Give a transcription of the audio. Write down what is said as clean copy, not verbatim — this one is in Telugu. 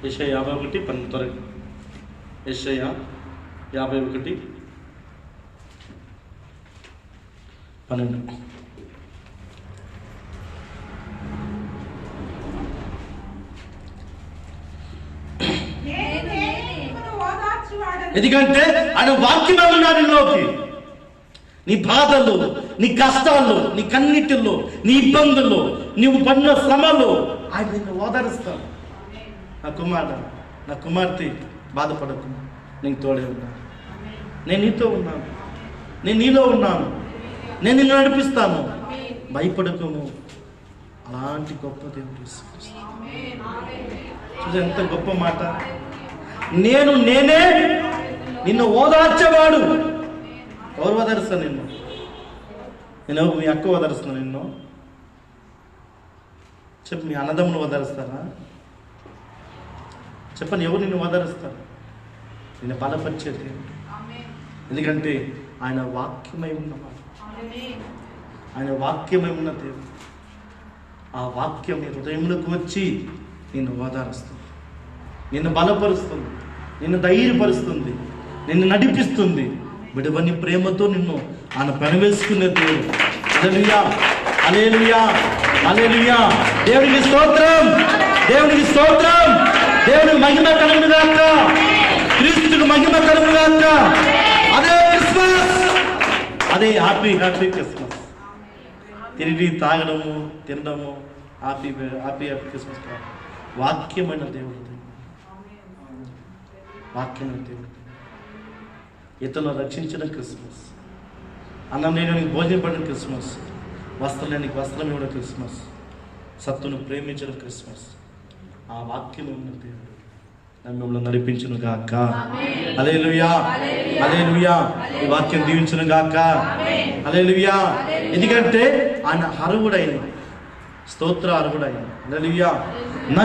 యెషయా 51:12 త్వరగా. యెషయా 51:12. ఎందుకంటే ఆయన వాక్యమే ఉన్నాడు నీలోకి. నీ బాధలు, నీ కష్టాల్లో, నీ కన్నిటిల్లో, నీ ఇబ్బందుల్లో, నీవు పడిన శ్రమలో ఆయన నిన్ను ఓదారుస్తాను. నా కుమారుడు, నా కుమార్తె, బాధపడకు, నేను తోడే ఉన్నాను, నేను నీతో ఉన్నాను, నేను నీలో ఉన్నాను, నేను నిన్ను నడిపిస్తాను, భయపడకును. అలాంటి గొప్ప దేవుడు. చూసి ఎంత గొప్ప మాట. నేనే నిన్ను ఓదార్చేవాడు. ఎవరు ఓదారుస్తాను నిన్ను? నేను మీ అక్క ఓదారుస్తాను నిన్ను? చెప్పు, మీ అన్నదమ్మును ఓదారుస్తారా? చెప్పని, ఎవరు నిన్ను ఓదారుస్తారు? నిన్ను బలపరిచే దేవుడు. ఎందుకంటే ఆయన వాక్యమై ఉన్నవాడు, ఆయన వాక్యమై ఉన్న దేవుడు. ఆ వాక్యం నీ హృదయంలోకి వచ్చి నిన్ను ఓదారుస్తుంది, నిన్ను బలపరుస్తుంది, నిన్ను ధైర్యపరుస్తుంది, నిన్ను నడిపిస్తుంది. విడవని ప్రేమతో నిన్ను ఆయన పెనవేసుకునే దేవుడు. హల్లెలూయా, హల్లెలూయా, హల్లెలూయా. దేవునికి స్తోత్రం, దేవునికి స్తోత్రం. దేవునికి మహిమ కలుగుగాక, క్రీస్తుకు మహిమ కలుగుగాక. అదే క్రిస్మస్, అదే హ్యాపీ క్రిస్మస్. తిరిగి తాగడము, తినడము హ్యాపీ క్రిస్మస్ కాదు. వాక్యమైన దేవుడు, వాక్యమైన దేవుడు. ఇతను రక్షించిన క్రిస్మస్, అన్నం లేనికి భోజనం పడిన క్రిస్మస్, వస్త్రం లేనికి వస్త్రం ఇవ్వడం క్రిస్మస్, సత్తును ప్రేమించిన క్రిస్మస్. ఆ వాక్యం ఉన్న దేవుడు మిమ్మల్ని నడిపించును గాక. హల్లెలూయా, హల్లెలూయా. ఈ వాక్యం దీవించును గాక. హల్లెలూయా. ఎందుకంటే ఆయన అర్హుడైన, స్తోత్ర అర్హుడైన. హల్లెలూయా. నా